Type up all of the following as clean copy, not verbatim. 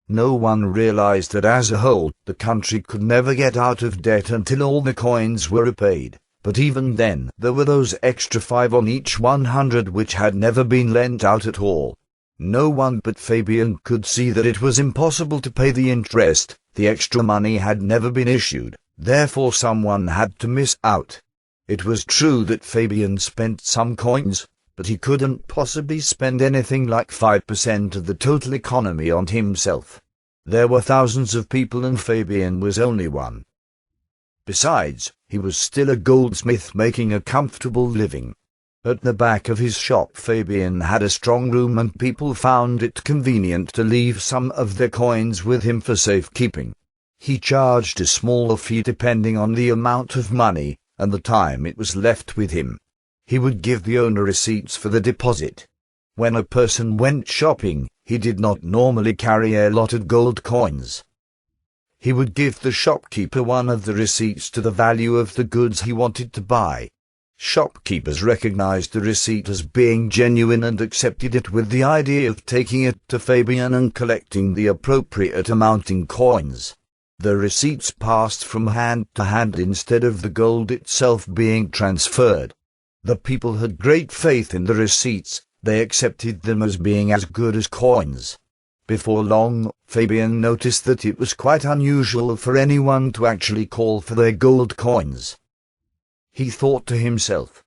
No one realized that as a whole, the country could never get out of debt until all the coins were repaid. But even then, there were those extra 5 on each 100 which had never been lent out at all. No one but Fabian could see that it was impossible to pay the interest. The extra money had never been issued, therefore someone had to miss out. It was true that Fabian spent some coins, but he couldn't possibly spend anything like 5% of the total economy on himself. There were thousands of people and Fabian was only one. Besides, he was still a goldsmith making a comfortable living. At the back of his shop Fabian had a strong room and people found it convenient to leave some of their coins with him for safekeeping. He charged a small fee depending on the amount of money and the time it was left with him. He would give the owner receipts for the deposit. When a person went shopping, he did not normally carry a lot of gold coins. He would give the shopkeeper one of the receipts to the value of the goods he wanted to buy. Shopkeepers recognized the receipt as being genuine and accepted it with the idea of taking it to Fabian and collecting the appropriate amount in coins. The receipts passed from hand to hand instead of the gold itself being transferred. The people had great faith in the receipts, they accepted them as being as good as coins. Before long, Fabian noticed that it was quite unusual for anyone to actually call for their gold coins. He thought to himself,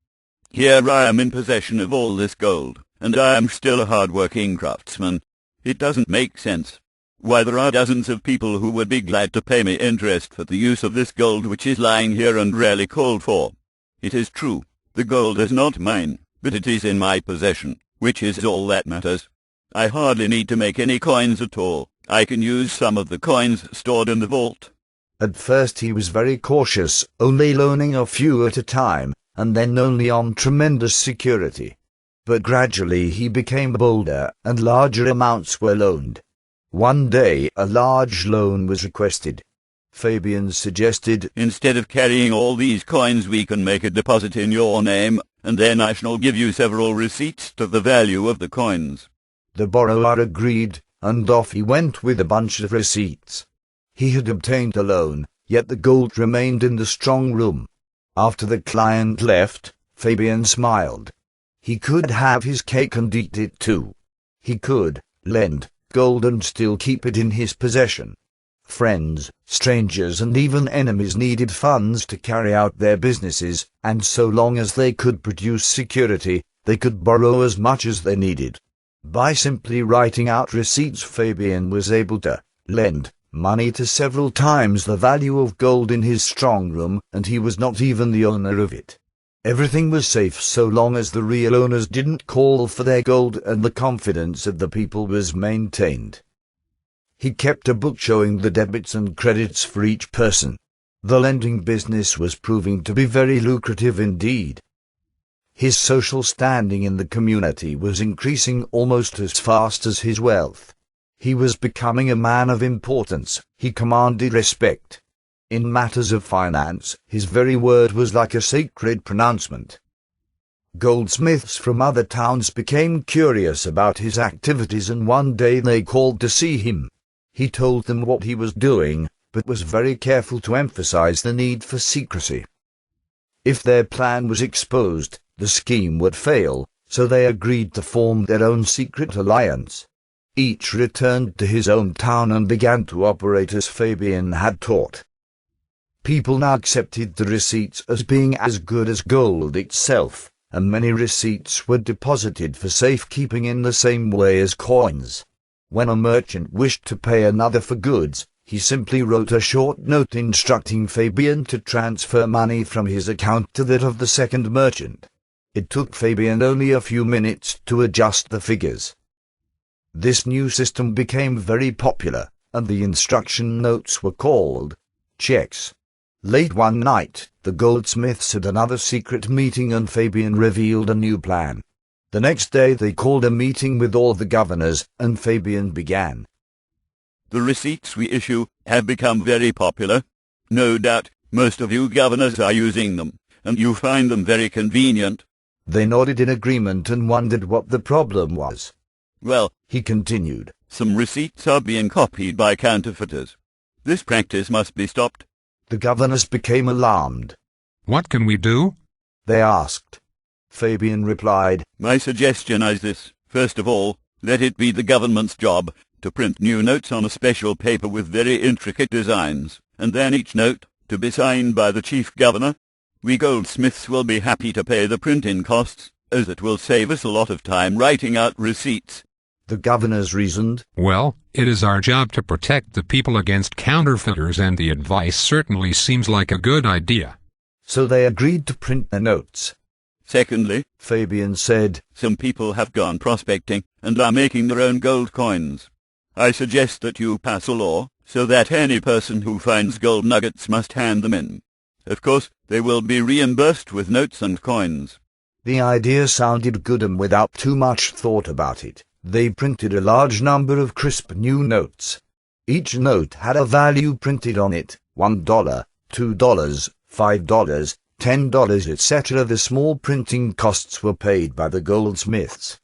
"Here I am in possession of all this gold, and I am still a hard-working craftsman. It doesn't make sense. Why, there are dozens of people who would be glad to pay me interest for the use of this gold which is lying here and rarely called for. It is true, the gold is not mine, but it is in my possession, which is all that matters. I hardly need to make any coins at all. I can use some of the coins stored in the vault." At first he was very cautious, only loaning a few at a time, and then only on tremendous security. But gradually he became bolder, and larger amounts were loaned. One day a large loan was requested. Fabian suggested, "Instead of carrying all these coins, we can make a deposit in your name, and then I shall give you several receipts to the value of the coins." The borrower agreed, and off he went with a bunch of receipts. He had obtained a loan, yet the gold remained in the strong room. After the client left, Fabian smiled. He could have his cake and eat it too. He could lend gold and still keep it in his possession. Friends, strangers and even enemies needed funds to carry out their businesses, and so long as they could produce security, they could borrow as much as they needed. By simply writing out receipts, Fabian was able to lend money to several times the value of gold in his strong room, and he was not even the owner of it. Everything was safe so long as the real owners didn't call for their gold and the confidence of the people was maintained. He kept a book showing the debits and credits for each person. The lending business was proving to be very lucrative indeed. His social standing in the community was increasing almost as fast as his wealth. He was becoming a man of importance. He commanded respect. In matters of finance, his very word was like a sacred pronouncement. Goldsmiths from other towns became curious about his activities, and one day they called to see him. He told them what he was doing, but was very careful to emphasize the need for secrecy. If their plan was exposed, the scheme would fail, so they agreed to form their own secret alliance. Each returned to his own town and began to operate as Fabian had taught. People now accepted the receipts as being as good as gold itself, and many receipts were deposited for safekeeping in the same way as coins. When a merchant wished to pay another for goods, he simply wrote a short note instructing Fabian to transfer money from his account to that of the second merchant. It took Fabian only a few minutes to adjust the figures. This new system became very popular, and the instruction notes were called checks. Late one night, the goldsmiths had another secret meeting and Fabian revealed a new plan. The next day they called a meeting with all the governors, and Fabian began. "The receipts we issue have become very popular. No doubt most of you governors are using them, and you find them very convenient." They nodded in agreement and wondered what the problem was. "Well," he continued, Some receipts are being copied by counterfeiters. This practice must be stopped. The governors became alarmed. What can we do? They asked. Fabian replied, My suggestion is this. First of all, let it be the government's job to print new notes on a special paper with very intricate designs, and then each note to be signed by the chief governor. We goldsmiths will be happy to pay the printing costs, as it will save us a lot of time writing out receipts. The governors reasoned. Well, it is our job to protect the people against counterfeiters, and the advice certainly seems like a good idea. So they agreed to print the notes. Secondly, Fabian said, some people have gone prospecting and are making their own gold coins. I suggest that you pass a law so that any person who finds gold nuggets must hand them in. Of course, they will be reimbursed with notes and coins. The idea sounded good, and without too much thought about it, they printed a large number of crisp new notes. Each note had a value printed on it, $1, $2, $5, $10, etc. The small printing costs were paid by the goldsmiths.